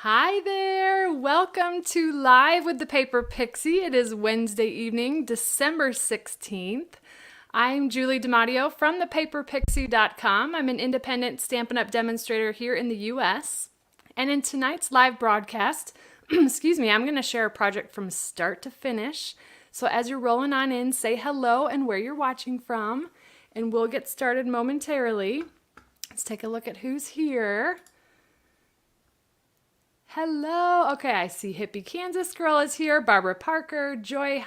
Hi there! Welcome to Live with the Paper Pixie. It is Wednesday evening, December 16th. I'm Julie DiMatteo from thepaperpixie.com. I'm an independent Stampin' Up! Demonstrator here in the US. And in tonight's live broadcast, I'm going to share a project from start to finish. So as you're rolling on in, say hello and where you're watching from, and we'll get started momentarily. Let's take a look at who's here. Hello. Okay, I see Hippie Kansas Girl is here. Barbara Parker, Joy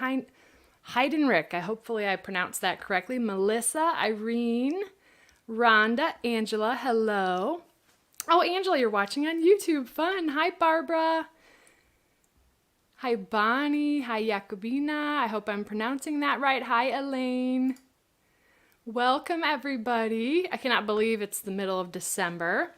Heidenrich. Hopefully I pronounced that correctly. Melissa, Irene, Rhonda, Angela. Hello. Oh, Angela, you're watching on YouTube. Fun. Hi, Barbara. Hi, Bonnie. Hi, Jakobina. I hope I'm pronouncing that right. Hi, Elaine. Welcome, everybody. I cannot believe it's the middle of December.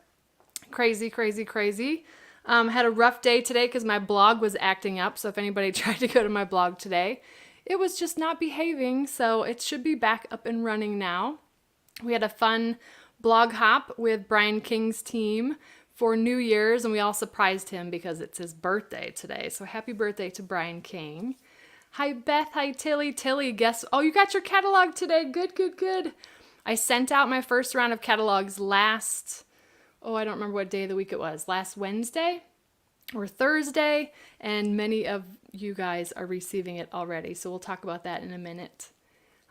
Crazy, crazy, crazy. Had a rough day today because my blog was acting up. So if anybody tried to go to my blog today, it was just not behaving. So it should be back up and running now. We had a fun blog hop with Brian King's team for New Year's, and we all surprised him because it's his birthday today. So happy birthday to Brian King. Hi, Beth. Hi, Tilly. Tilly, oh, you got your catalog today. Good, good, good. I sent out my first round of catalogs I don't remember what day of the week it was, last Wednesday or Thursday, and many of you guys are receiving it already, so we'll talk about that in a minute.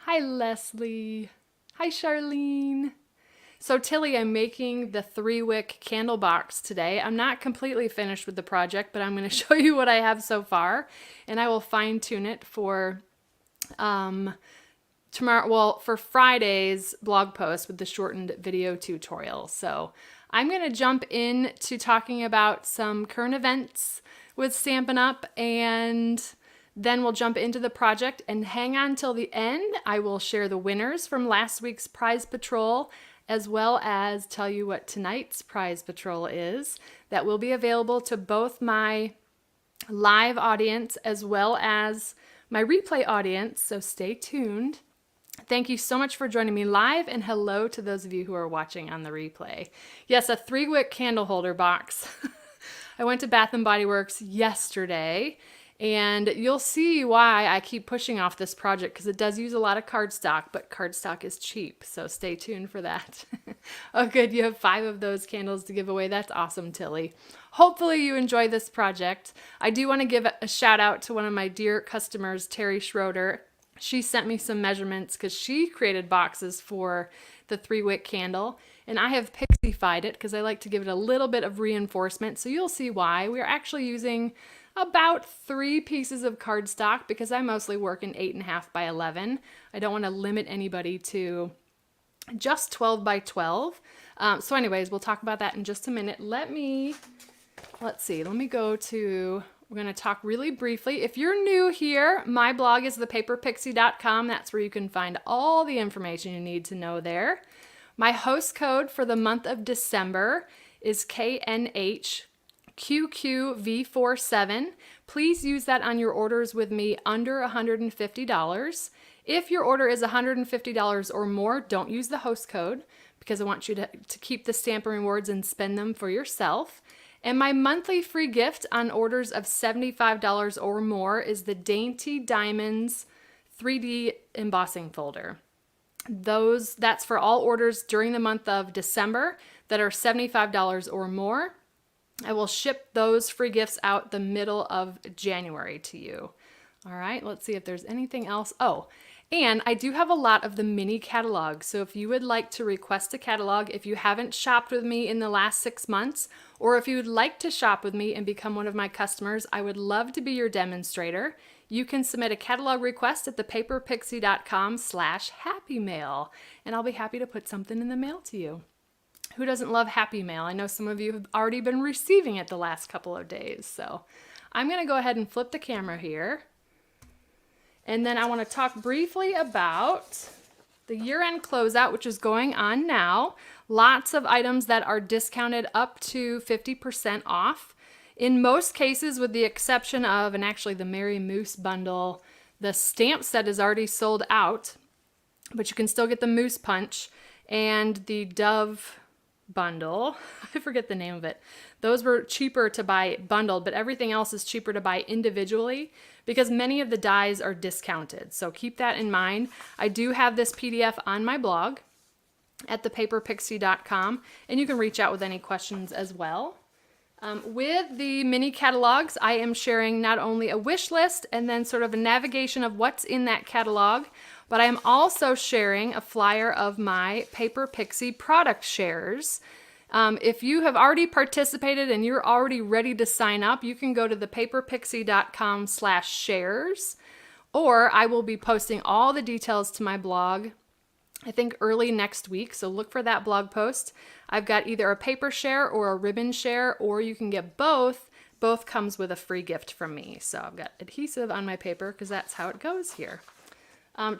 Hi, Leslie. Hi, Charlene. So, Tilly, I'm making the 3-wick candle box today. I'm not completely finished with the project, but I'm going to show you what I have so far, and I will fine-tune it for for Friday's blog post with the shortened video tutorial. So I'm going to jump into talking about some current events with Stampin' Up! And then we'll jump into the project and hang on till the end. I will share the winners from last week's prize patrol, as well as tell you what tonight's prize patrol is. That will be available to both my live audience as well as my replay audience, so stay tuned. Thank you so much for joining me live, and hello to those of you who are watching on the replay. Yes, a 3-wick candle holder box. I went to Bath & Body Works yesterday, and you'll see why I keep pushing off this project, because it does use a lot of cardstock, but cardstock is cheap, so stay tuned for that. Oh, good, you have 5 of those candles to give away. That's awesome, Tilly. Hopefully you enjoy this project. I do want to give a shout out to one of my dear customers, Terry Schroeder. She sent me some measurements because she created boxes for the 3-wick candle, and I have Pixie-fied it because I like to give it a little bit of reinforcement, so you'll see why. We're actually using about 3 pieces of cardstock because I mostly work in 8.5 by 11. I don't want to limit anybody to just 12 by 12. So anyways, we'll talk about that in just a minute. Let me go to... We're going to talk really briefly. If you're new here, my blog is thepaperpixie.com. That's where you can find all the information you need to know there. My host code for the month of December is KNHQQV47. Please use that on your orders with me under $150. If your order is $150 or more, don't use the host code because I want you to keep the Stampin' Rewards and spend them for yourself. And my monthly free gift on orders of $75 or more is the Dainty Diamonds 3D embossing folder. That's for all orders during the month of December that are $75 or more. I will ship those free gifts out the middle of January to you. All right, let's see if there's anything else. Oh, and I do have a lot of the mini catalogs. So if you would like to request a catalog, if you haven't shopped with me in the last 6 months, or if you would like to shop with me and become one of my customers, I would love to be your demonstrator. You can submit a catalog request at thepaperpixie.com/happy mail, and I'll be happy to put something in the mail to you. Who doesn't love happy mail? I know some of you have already been receiving it the last couple of days. So I'm going to go ahead and flip the camera here. And then I want to talk briefly about the year-end closeout, which is going on now. Lots of items that are discounted up to 50% off. In most cases, with the exception of, and actually the Merry Moose bundle, the stamp set is already sold out, but you can still get the Moose Punch and the Dove bundle. I forget the name of it. Those were cheaper to buy bundled, but everything else is cheaper to buy individually because many of the dies are discounted. So keep that in mind. I do have this PDF on my blog at thepaperpixie.com, and you can reach out with any questions as well. With the mini catalogs, I am sharing not only a wish list and then sort of a navigation of what's in that catalog, but I am also sharing a flyer of my Paper Pixie product shares. If you have already participated and you're already ready to sign up, you can go to thepaperpixie.com/shares, or I will be posting all the details to my blog, I think early next week, so look for that blog post. I've got either a paper share or a ribbon share, or you can get both. Both comes with a free gift from me. So I've got adhesive on my paper because that's how it goes here.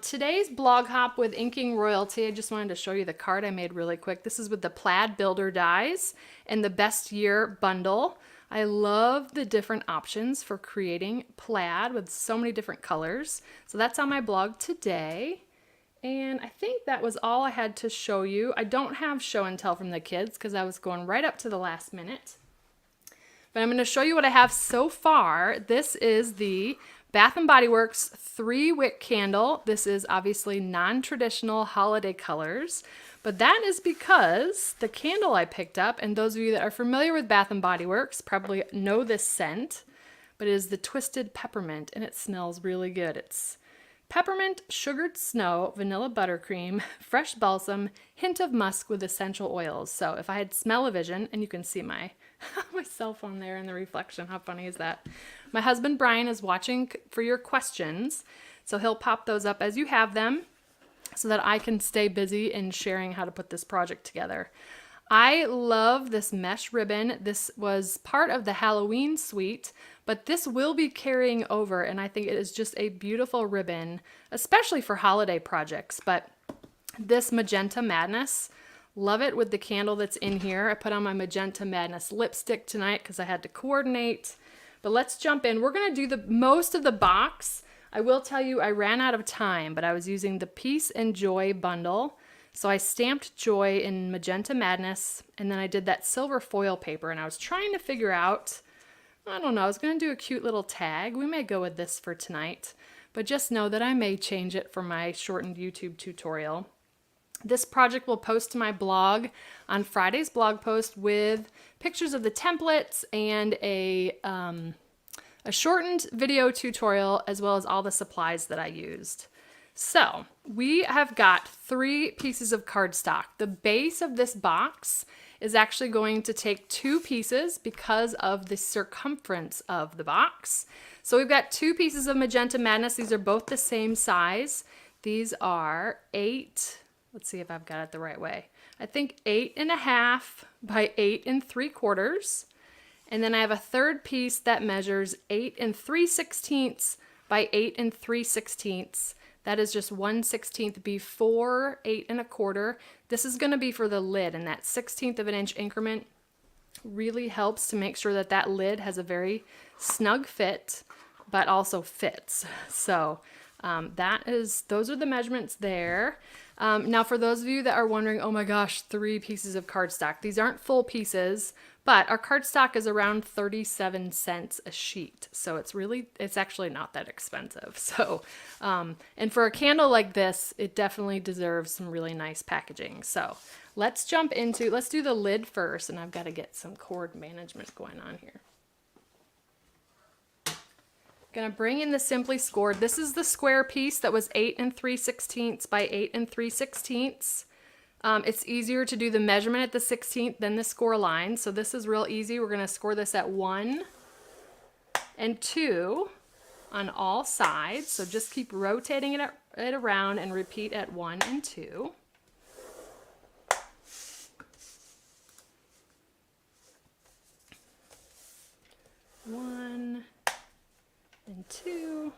Today's blog hop with Inking Royalty, I just wanted to show you the card I made really quick. This is with the Plaid Builder dies and the Best Year bundle. I love the different options for creating plaid with so many different colors. So that's on my blog today. And I think that was all I had to show you. I don't have show and tell from the kids because I was going right up to the last minute. But I'm going to show you what I have so far. This is the Bath & Body Works 3-wick candle. This is obviously non-traditional holiday colors, but that is because the candle I picked up, and those of you that are familiar with Bath & Body Works probably know this scent, but it is the Twisted Peppermint, and it smells really good. It's peppermint, sugared snow, vanilla buttercream, fresh balsam, hint of musk with essential oils. So if I had smell-o-vision, and you can see my cell phone there in the reflection, how funny is that? My husband Brian is watching for your questions, so he'll pop those up as you have them so that I can stay busy in sharing how to put this project together. I love this mesh ribbon. This was part of the Halloween suite, but this will be carrying over, and I think it is just a beautiful ribbon, especially for holiday projects. But this Magenta Madness, love it with the candle that's in here. I put on my Magenta Madness lipstick tonight because I had to coordinate. But let's jump in. We're going to do the most of the box. I will tell you I ran out of time, but I was using the Peace and Joy bundle. So I stamped Joy in Magenta Madness, and then I did that silver foil paper, and I was trying to figure out, I don't know, I was going to do a cute little tag. We may go with this for tonight, but just know that I may change it for my shortened YouTube tutorial. This project will post to my blog on Friday's blog post with pictures of the templates and a shortened video tutorial, as well as all the supplies that I used. So we have got 3 pieces of cardstock. The base of this box is actually going to take 2 pieces because of the circumference of the box. So we've got 2 pieces of Magenta Madness. These are both the same size. These are 8, let's see if I've got it the right way. I think 8.5 by 8 3/4. And then I have a third piece that measures 8 3/16 by 8 3/16. That is just 1/16 before 8 1/4. This is going to be for the lid, and that 1/16 of an inch increment really helps to make sure that that lid has a very snug fit, but also fits. So those are the measurements there. Now for those of you that are wondering, oh my gosh, 3 pieces of cardstock. These aren't full pieces, but our cardstock is around 37 cents a sheet. So it's actually not that expensive. So, and for a candle like this, it definitely deserves some really nice packaging. So let's do the lid first, and I've got to get some cord management going on here. Gonna bring in the Simply Scored. This is the square piece that was 8 3/16 by 8 3/16. It's easier to do the measurement at the 16th than the score line. So this is real easy. We're gonna score this at 1 and 2 on all sides. So just keep rotating it around and repeat at 1 and 2. One and 2.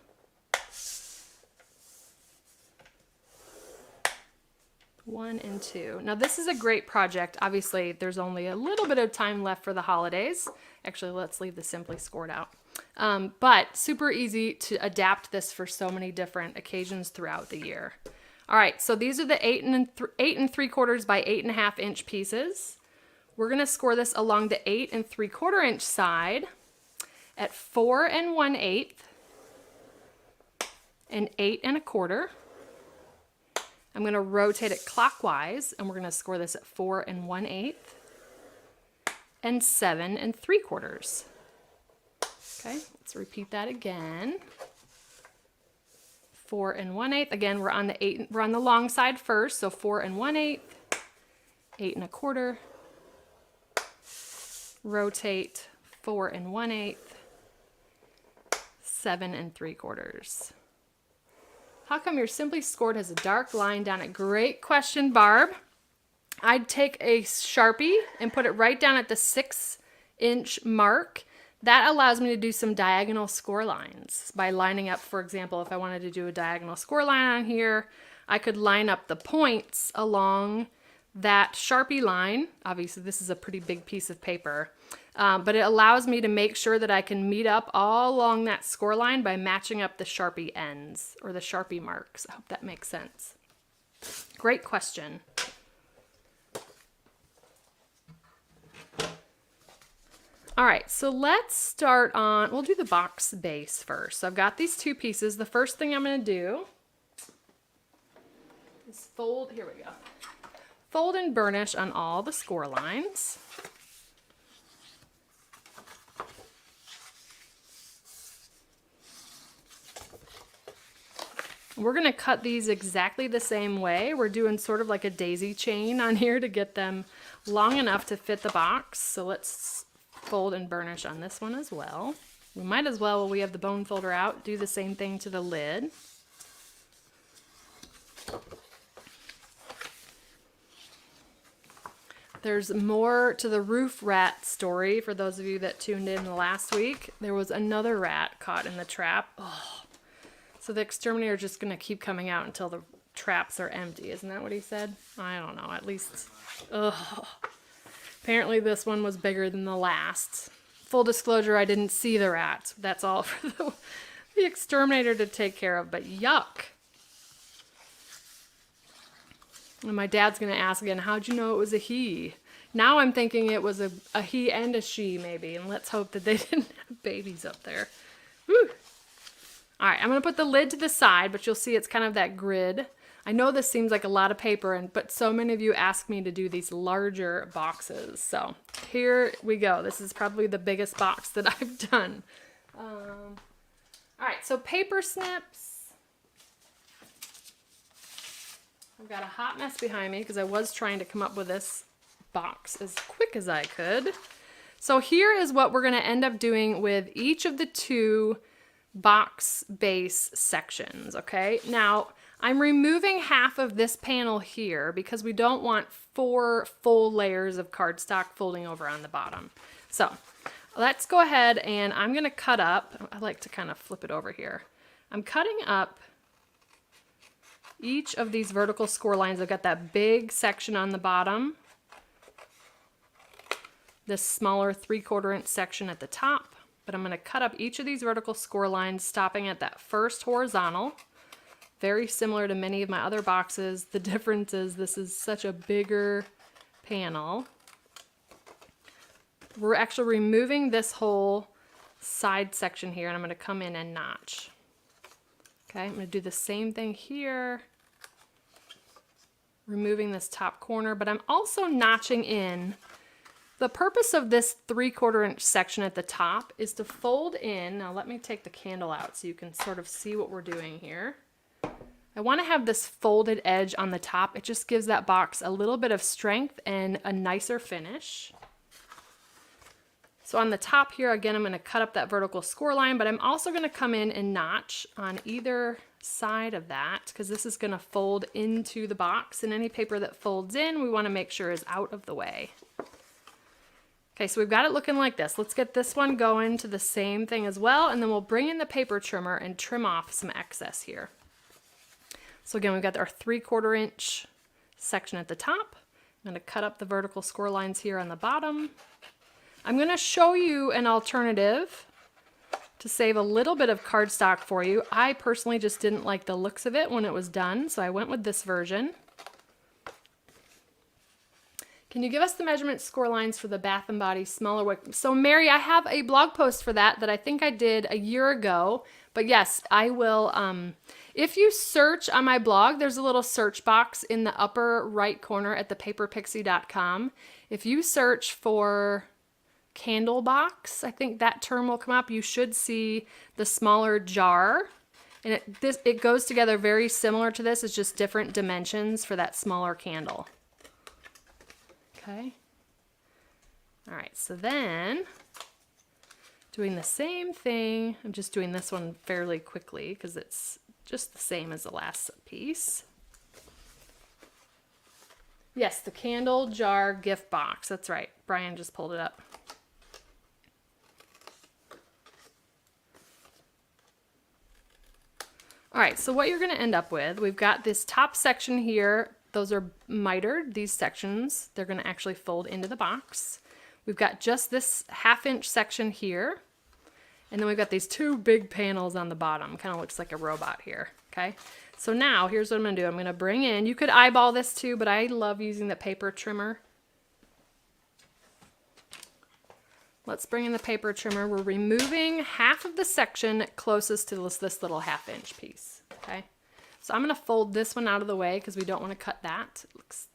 One and 2. Now this is a great project. Obviously there's only a little bit of time left for the holidays. Actually, let's leave the Simply Scored out. But super easy to adapt this for so many different occasions throughout the year. All right, so these are the 8 3/4 by 8.5 inch pieces. We're gonna score this along the 8 3/4 inch side at 4 1/8 and 8 1/4. I'm gonna rotate it clockwise, and we're gonna score this at 4 1/8 and 7 3/4. Okay, let's repeat that again. 4 1/8. Again, we're on the long side first, so 4 1/8, 8 1/4. Rotate 4 1/8, 7 3/4. How come your Simply Scored has a dark line down it? Great question, Barb. I'd take a Sharpie and put it right down at the 6-inch mark. That allows me to do some diagonal score lines by lining up, for example, if I wanted to do a diagonal score line on here, I could line up the points along that Sharpie line. Obviously, this is a pretty big piece of paper, but it allows me to make sure that I can meet up all along that score line by matching up the Sharpie ends or the Sharpie marks. I hope that makes sense. Great question. All right, so let's start on, we'll do the box base first. So I've got these two pieces. The first thing I'm gonna do is fold, here we go. Fold and burnish on all the score lines. We're gonna cut these exactly the same way. We're doing sort of like a daisy chain on here to get them long enough to fit the box. So let's fold and burnish on this one as well. We might as well, while we have the bone folder out, do the same thing to the lid. There's more to the roof rat story. For those of you that tuned in last week, there was another rat caught in the trap. Oh. So the exterminator is just going to keep coming out until the traps are empty. Isn't that what he said? I don't know. At least, ugh. Apparently this one was bigger than the last. Full disclosure, I didn't see the rat. That's all for the exterminator to take care of, but yuck. And my dad's going to ask again, how'd you know it was a he? Now I'm thinking it was a he and a she maybe, and let's hope that they didn't have babies up there. Woo. All right, I'm going to put the lid to the side, but you'll see it's kind of that grid. I know this seems like a lot of paper, but so many of you ask me to do these larger boxes. So here we go. This is probably the biggest box that I've done. All right, so paper snips. I've got a hot mess behind me because I was trying to come up with this box as quick as I could. So here is what we're going to end up doing with each of the two box base sections, okay? Now, I'm removing half of this panel here because we don't want 4 full layers of cardstock folding over on the bottom. So let's go ahead and I'm going to cut up. I like to kind of flip it over here. I'm cutting up each of these vertical score lines. I've got that big section on the bottom, this smaller 3/4 inch section at the top, but I'm going to cut up each of these vertical score lines stopping at that first horizontal. Very similar to many of my other boxes. The difference is this is such a bigger panel. We're actually removing this whole side section here, and I'm going to come in and notch. Okay, I'm going to do the same thing here. Removing this top corner, but I'm also notching in. The purpose of this 3/4 inch section at the top is to fold in. Now let me take the candle out so you can sort of see what we're doing here. I want to have this folded edge on the top. It just gives that box a little bit of strength and a nicer finish. So on the top here, again, I'm going to cut up that vertical score line, but I'm also going to come in and notch on either side of that because this is going to fold into the box, and any paper that folds in, we want to make sure is out of the way. Okay, so we've got it looking like this. Let's get this one going to the same thing as well, and then we'll bring in the paper trimmer and trim off some excess here. So again, we've got our 3/4 inch section at the top. I'm going to cut up the vertical score lines here on the bottom. I'm going to show you an alternative to save a little bit of cardstock for you. I personally just didn't like the looks of it when it was done, so I went with this version. Can you give us the measurement score lines for the Bath & Body smaller wick? So Mary, I have a blog post for that I think I did a year ago. But yes, I will. If you search on my blog, there's a little search box in the upper right corner at thepaperpixie.com. If you search for candle box, I think that term will come up. You should see the smaller jar. And it goes together very similar to this. It's just different dimensions for that smaller candle. Okay. All right, so then doing the same thing. I'm just doing this one fairly quickly because it's just the same as the last piece. Yes, the candle jar gift box. That's right. Brian just pulled it up. All right, so what you're going to end up with, we've got this top section here. Those are mitered, these sections. They're going to actually fold into the box. We've got just this 1/2-inch section here. And then we've got these 2 big panels on the bottom. Kind of looks like a robot here, okay? So now, here's what I'm going to do. I'm going to bring in, you could eyeball this too, but I love using the paper trimmer. Let's bring in the paper trimmer. We're removing half of the section closest to this little 1/2-inch piece, okay? So I'm going to fold this one out of the way because we don't want to cut that.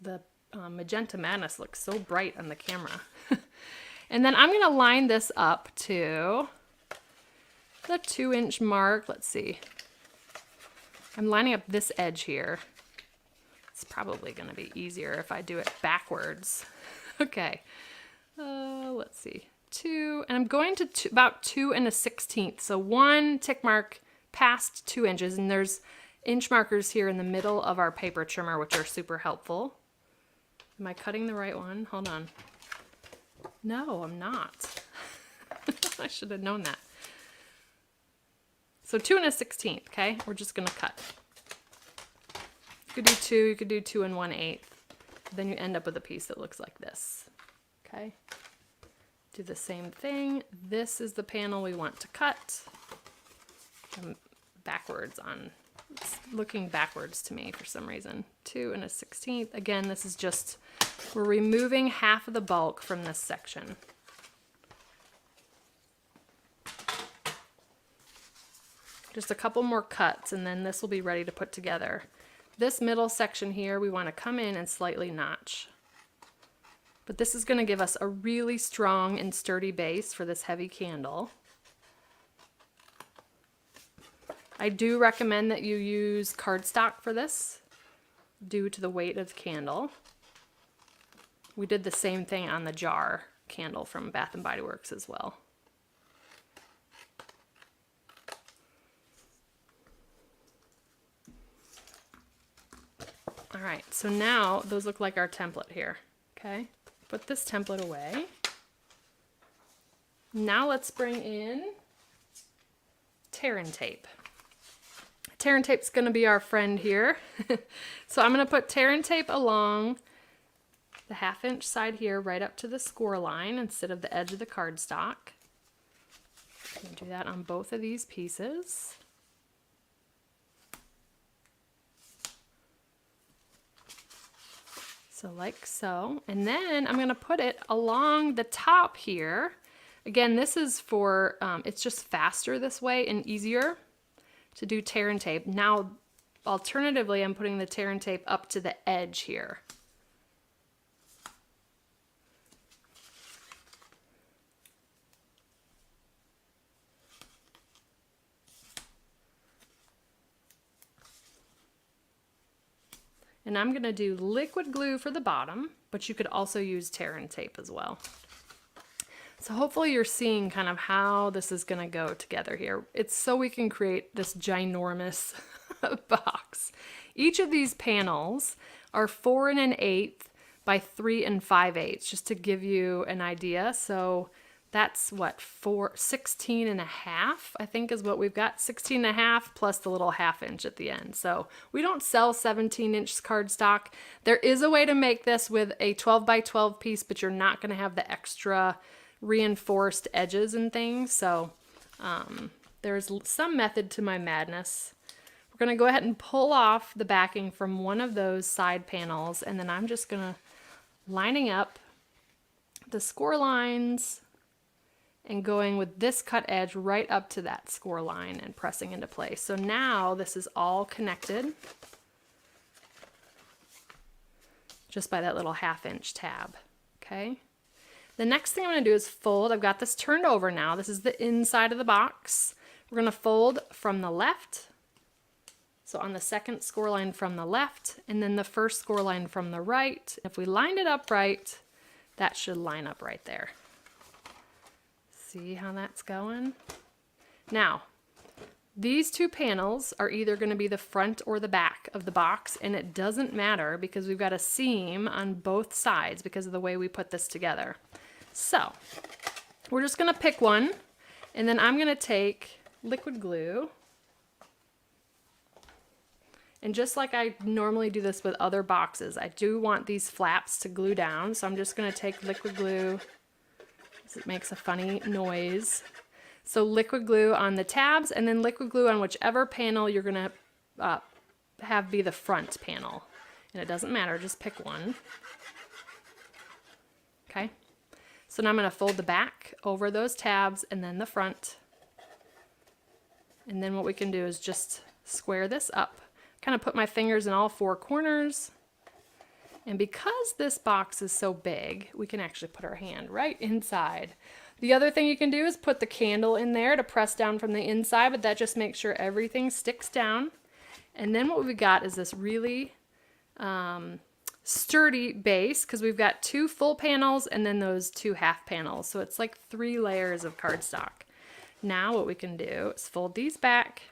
The Magenta Madness looks so bright on the camera. And then I'm going to line this up to the 2-inch mark. Let's see. I'm lining up this edge here. It's probably going to be easier if I do it backwards. Okay. Let's see. 2, and I'm going to about 2 1/16. So 1 tick mark past 2 inches, and there's inch markers here in the middle of our paper trimmer, which are super helpful. Am I cutting the right one? Hold on. No, I'm not. I should have known that. So 2 1/16, okay? We're just gonna cut. You could do 2, you could do 2 1/8. Then you end up with a piece that looks like this, okay? Do the same thing. This is the panel we want to cut. I'm backwards on, it's looking backwards to me for some reason. 2 1/16. Again, this is just, we're removing half of the bulk from this section. Just a couple more cuts and then this will be ready to put together. This middle section here, we want to come in and slightly notch. But this is going to give us a really strong and sturdy base for this heavy candle. I do recommend that you use cardstock for this, due to the weight of the candle. We did the same thing on the jar candle from Bath & Body Works as well. All right, so now those look like our template here, okay? Put this template away. Now let's bring in tear and tape. Tear and tape's gonna be our friend here. So I'm gonna put tear and tape along the 1/2-inch side here, right up to the score line instead of the edge of the cardstock. I'm gonna do that on both of these pieces. So like so, and then I'm gonna put it along the top here. Again, this is for, it's just faster this way and easier to do tear and tape. Now, alternatively, I'm putting the tear and tape up to the edge here. And I'm going to do liquid glue for the bottom, but you could also use tear and tape as well. So hopefully you're seeing kind of how this is going to go together here. It's so we can create this ginormous box. Each of these panels are 4 1/8 by 3 5/8, just to give you an idea. So that's what, 16 1/2, I think is what we've got. 16 1/2 plus the little 1/2-inch at the end. So we don't sell 17-inch cardstock. There is a way to make this with a 12 by 12 piece, but you're not going to have the extra reinforced edges and things. So there's some method to my madness. We're going to go ahead and pull off the backing from one of those side panels, and then I'm just going to lining up the score lines and going with this cut edge right up to that score line and pressing into place. So now this is all connected just by that little 1/2 inch tab, okay? The next thing I'm gonna do is fold. I've got this turned over now. This is the inside of the box. We're gonna fold from the left, so on the second score line from the left, and then the first score line from the right. If we lined it up right, that should line up right there. See how that's going? Now, these two panels are either going to be the front or the back of the box, and it doesn't matter because we've got a seam on both sides because of the way we put this together. So, we're just going to pick one, and then I'm going to take liquid glue, and just like I normally do this with other boxes, I do want these flaps to glue down, so I'm just going to take liquid glue. It makes a funny noise. So liquid glue on the tabs, and then liquid glue on whichever panel you're going to have be the front panel. And it doesn't matter, just pick one. Okay. So now I'm going to fold the back over those tabs and then the front. And then what we can do is just square this up. Kind of put my fingers in all 4 corners. And because this box is so big, we can actually put our hand right inside. The other thing you can do is put the candle in there to press down from the inside, but that just makes sure everything sticks down. And then what we got is this really sturdy base, because we've got 2 full panels and then those 2 half panels. So it's like 3 layers of cardstock. Now what we can do is fold these back.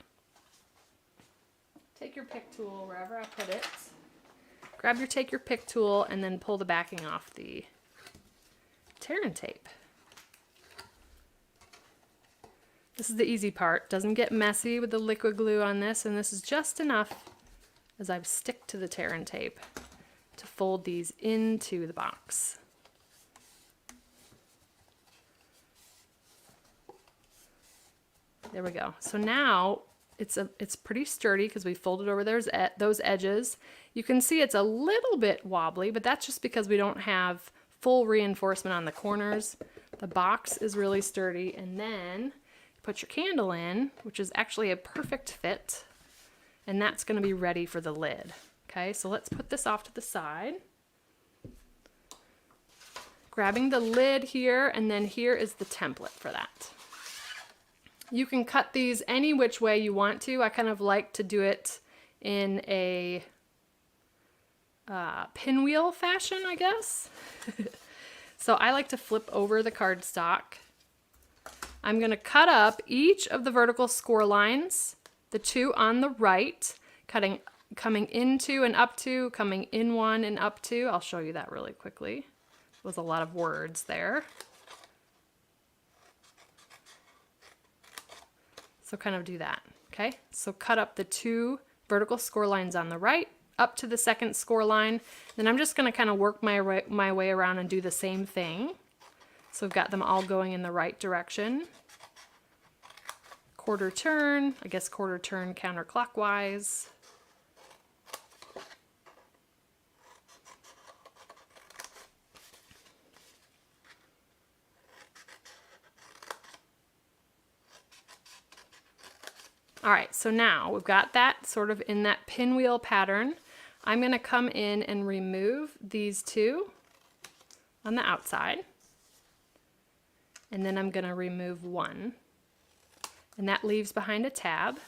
Take your pick tool wherever I put it. Take your pick tool and then pull the backing off the tear and tape. This is the easy part. Doesn't get messy with the liquid glue on this, and this is just enough as I stick to the tear and tape to fold these into the box. There we go. So now it's pretty sturdy because we folded over those edges. You can see it's a little bit wobbly, but that's just because we don't have full reinforcement on the corners. The box is really sturdy, and then put your candle in, which is actually a perfect fit, and that's going to be ready for the lid. Okay, so let's put this off to the side. Grabbing the lid here, and then here is the template for that. You can cut these any which way you want to. I kind of like to do it in a pinwheel fashion, I guess. So I like to flip over the cardstock. I'm going to cut up each of the vertical score lines, the 2 on the right, coming into and up to, coming in 1 and up to. I'll show you that really quickly. It was a lot of words there. So kind of do that, okay? So cut up the 2 vertical score lines on the right, up to the second score line. Then I'm just gonna kind of work my way around and do the same thing. So we've got them all going in the right direction. Quarter turn, I guess quarter turn counterclockwise. All right, so now we've got that sort of in that pinwheel pattern. I'm going to come in and remove these 2 on the outside. And then I'm going to remove 1. And that leaves behind a tab.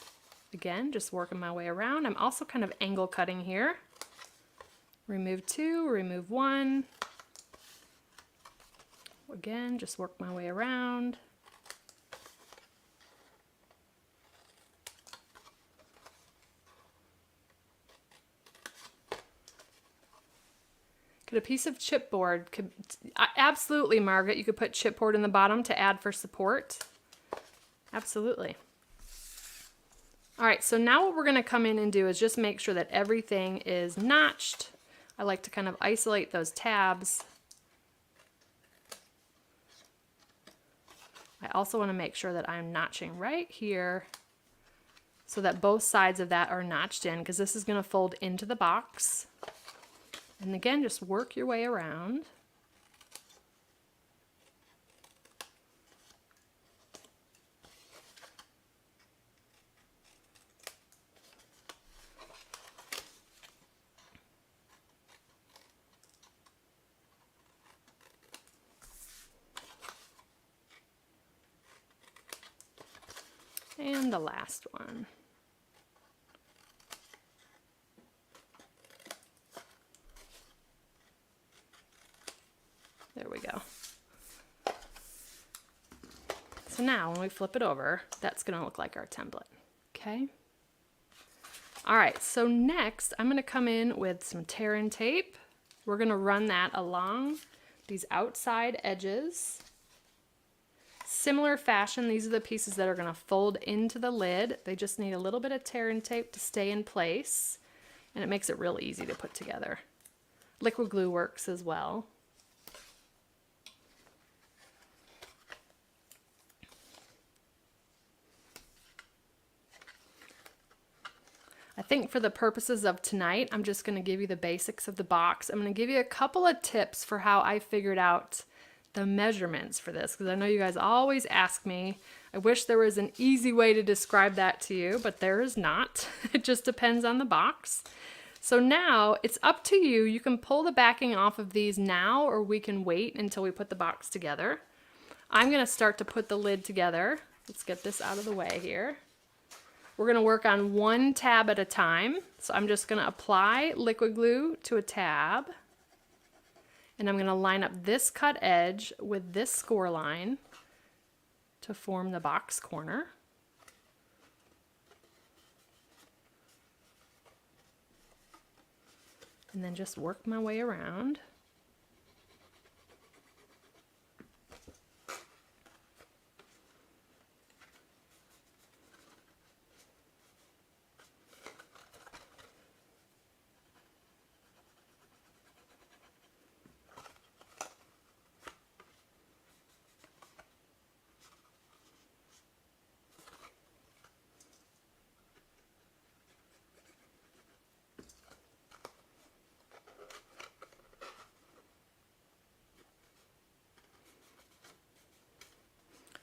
Again, just working my way around. I'm also kind of angle cutting here. Remove 2, remove 1. Again, just work my way around. A piece of chipboard could absolutely, Margaret, you could put chipboard in the bottom to add for support. Absolutely. All right, so now what we're going to come in and do is just make sure that everything is notched. I like to kind of isolate those tabs. I also want to make sure that I'm notching right here so that both sides of that are notched in, because this is going to fold into the box. And again, just work your way around. And the last one. There we go. So now when we flip it over, that's going to look like our template. Okay. All right. So next I'm going to come in with some tear and tape. We're going to run that along these outside edges. Similar fashion, these are the pieces that are going to fold into the lid. They just need a little bit of tear and tape to stay in place, and it makes it real easy to put together. Liquid glue works as well. I think for the purposes of tonight, I'm just going to give you the basics of the box. I'm going to give you a couple of tips for how I figured out the measurements for this, because I know you guys always ask me. I wish there was an easy way to describe that to you, but there is not. It just depends on the box. So now it's up to you. You can pull the backing off of these now, or we can wait until we put the box together. I'm going to start to put the lid together. Let's get this out of the way here. We're going to work on one tab at a time. So I'm just going to apply liquid glue to a tab. And I'm going to line up this cut edge with this score line to form the box corner. And then just work my way around.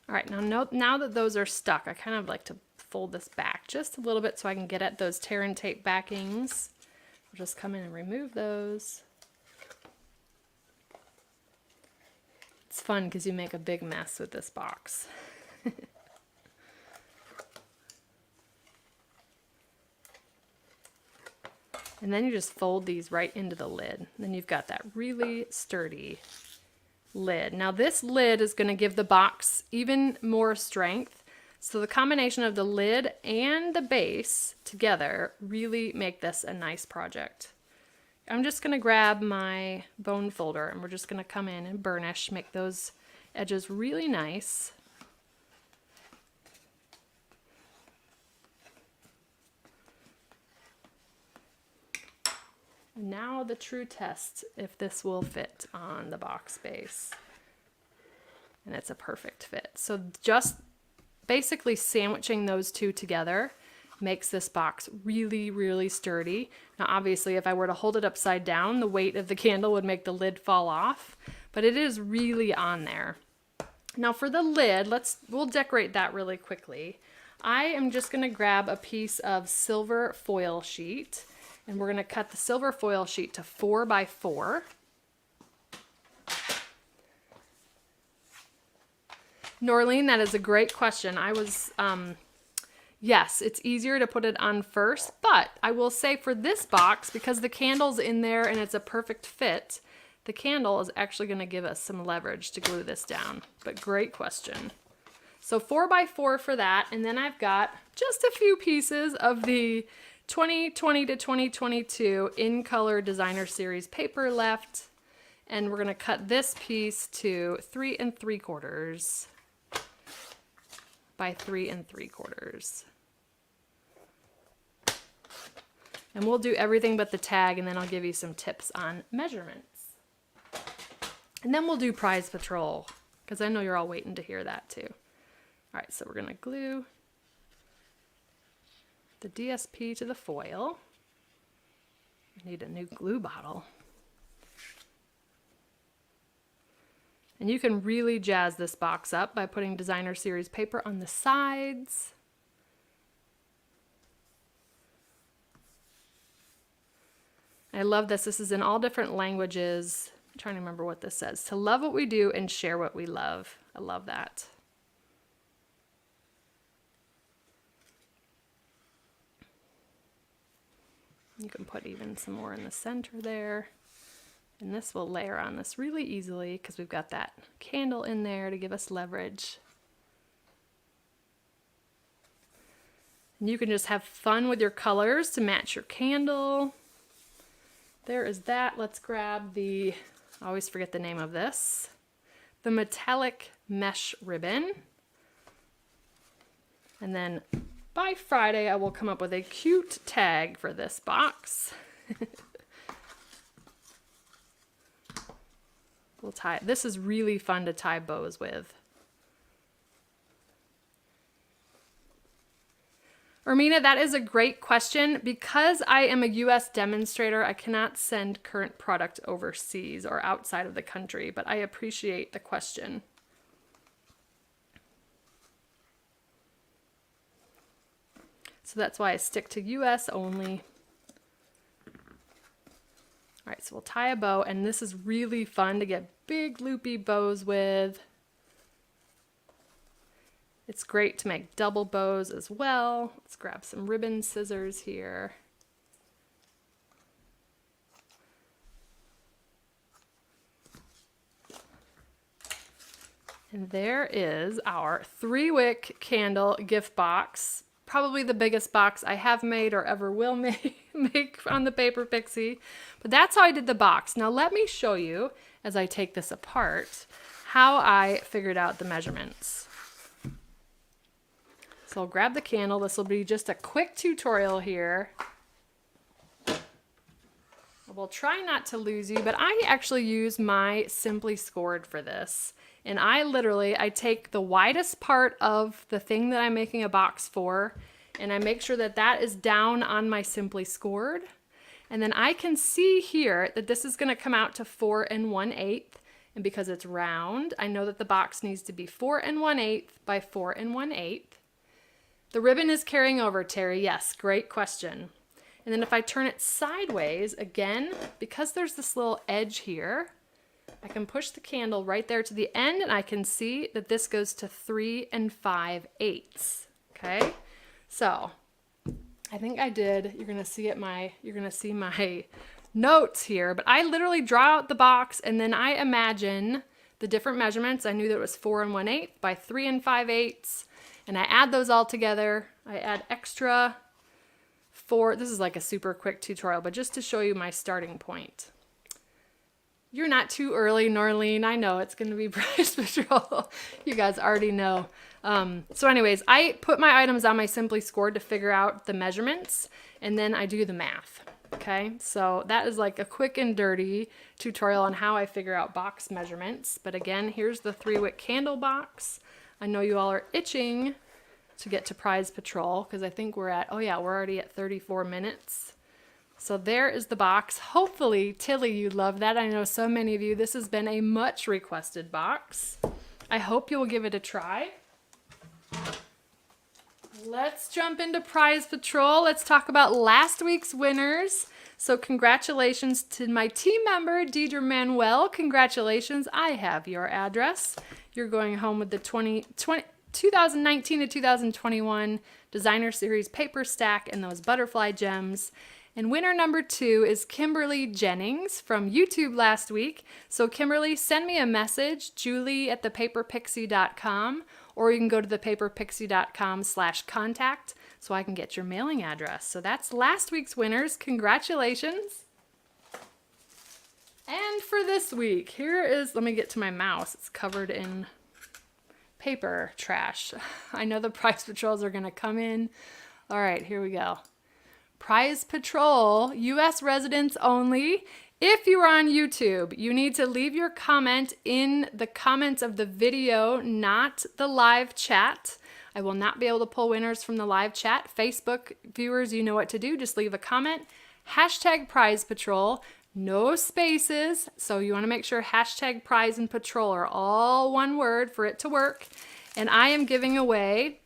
All right, now that those are stuck, I kind of like to fold this back just a little bit so I can get at those tear and tape backings. I'll just come in and remove those. It's fun because you make a big mess with this box. And then you just fold these right into the lid. Then you've got that really sturdy lid. Now this lid is going to give the box even more strength. So the combination of the lid and the base together really make this a nice project. I'm just going to grab my bone folder and we're just going to come in and burnish, make those edges really nice. Now the true test if this will fit on the box base. And it's a perfect fit. So just basically sandwiching those two together makes this box really, really sturdy. Now obviously if I were to hold it upside down, the weight of the candle would make the lid fall off, but it is really on there. Now for the lid, we'll decorate that really quickly. I am just going to grab a piece of silver foil sheet. And we're going to cut the silver foil sheet to 4 by 4. Norleen, that is a great question. Yes, it's easier to put it on first, but I will say for this box, because the candle's in there and it's a perfect fit, the candle is actually going to give us some leverage to glue this down. But great question. So 4 by 4 for that, and then I've got just a few pieces of the 2020 to 2022 In Color Designer Series paper left, and we're going to cut this piece to 3 3/4 by 3 3/4. And we'll do everything but the tag, and then I'll give you some tips on measurements. And then we'll do Prize Patrol, because I know you're all waiting to hear that too. All right, so we're going to glue the DSP to the foil. I need a new glue bottle. And you can really jazz this box up by putting designer series paper on the sides. I love this. This is in all different languages. I'm trying to remember what this says. To love what we do and share what we love. I love that. You can put even some more in the center there. And this will layer on this really easily because we've got that candle in there to give us leverage. And you can just have fun with your colors to match your candle. There is that. Let's grab the, I always forget the name of this, the metallic mesh ribbon. And then by Friday, I will come up with a cute tag for this box. We'll tie, this is really fun to tie bows with. Ermina, that is a great question. Because I am a US demonstrator, I cannot send current product overseas or outside of the country, but I appreciate the question. So that's why I stick to US only. All right, so we'll tie a bow, and this is really fun to get big loopy bows with. It's great to make double bows as well. Let's grab some ribbon scissors here. And there is our 3-wick candle gift box. Probably the biggest box I have made or ever will make on the Paper Pixie. But that's how I did the box. Now let me show you, as I take this apart, how I figured out the measurements. So I'll grab the candle. This will be just a quick tutorial here. I will try not to lose you, but I actually use my Simply Scored for this. And I take the widest part of the thing that I'm making a box for, and I make sure that that is down on my Simply Scored. And then I can see here that this is going to come out to 4 1/8. And because it's round, I know that the box needs to be 4 1/8 by 4 1/8. The ribbon is carrying over, Terry. Yes, great question. And then if I turn it sideways, again, because there's this little edge here, I can push the candle right there to the end, and I can see that this goes to 3 5/8. Okay, so I think I did. You're gonna see my notes here, but I literally draw out the box, and then I imagine the different measurements. I knew that it was 4 1/8 by 3 5/8, and I add those all together. I add extra for, this is like a super quick tutorial, but just to show you my starting point. You're not too early, Norleen. I know it's going to be Prize Patrol. You guys already know. So anyways, I put my items on my Simply Scored to figure out the measurements, and then I do the math. Okay, so that is like a quick and dirty tutorial on how I figure out box measurements. But again, here's the 3-wick candle box. I know you all are itching to get to Prize Patrol because I think we're already at 34 minutes. So there is the box. Hopefully, Tilly, you love that. I know so many of you, this has been a much requested box. I hope you'll give it a try. Let's jump into Prize Patrol. Let's talk about last week's winners. So congratulations to my team member, Deidre Manuel. Congratulations. I have your address. You're going home with the 2019 to 2021 Designer Series paper stack and those butterfly gems. And winner number 2 is Kimberly Jennings from YouTube last week. So Kimberly, send me a message, julie@thepaperpixie.com, or you can go to thepaperpixie.com/contact so I can get your mailing address. So that's last week's winners. Congratulations. And for this week, here is, let me get to my mouse. It's covered in paper trash. I know the Prize Patrols are going to come in. All right, here we go. Prize Patrol, U.S. residents only. If you are on YouTube, you need to leave your comment in the comments of the video, not the live chat. I will not be able to pull winners from the live chat. Facebook viewers, you know what to do. Just leave a comment. Hashtag Prize Patrol. no spaces. So you want to make sure hashtag prize and patrol are all one word for it to work. And I am giving away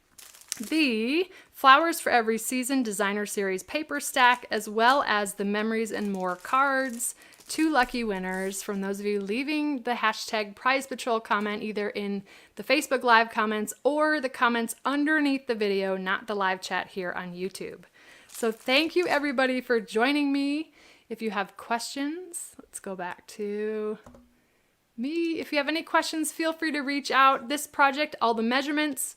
the Flowers for Every Season Designer Series paper stack, as well as the Memories and More cards. 2 lucky winners from those of you leaving the hashtag prize patrol comment either in the Facebook Live comments or the comments underneath the video, not the live chat here on YouTube. So thank you everybody for joining me. If you have questions, let's go back to me. If you have any questions, feel free to reach out. This project, all the measurements,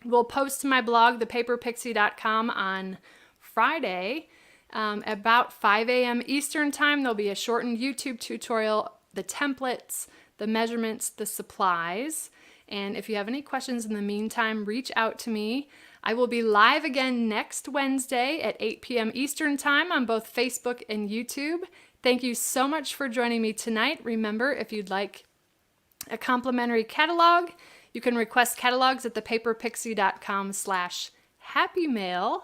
we'll post to my blog, thepaperpixie.com, on Friday. About 5 a.m. Eastern time, there'll be a shortened YouTube tutorial, the templates, the measurements, the supplies. And if you have any questions in the meantime, reach out to me. I will be live again next Wednesday at 8 p.m. Eastern time on both Facebook and YouTube. Thank you so much for joining me tonight. Remember, if you'd like a complimentary catalog, you can request catalogs at thepaperpixie.com/happymail.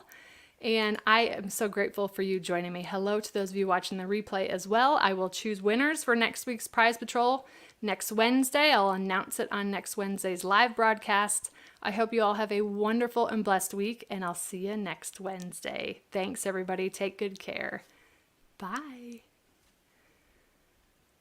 And I am so grateful for you joining me. Hello to those of you watching the replay as well. I will choose winners for next week's Prize Patrol next Wednesday. I'll announce it on next Wednesday's live broadcast. I hope you all have a wonderful and blessed week, and I'll see you next Wednesday. Thanks, everybody. Take good care. Bye.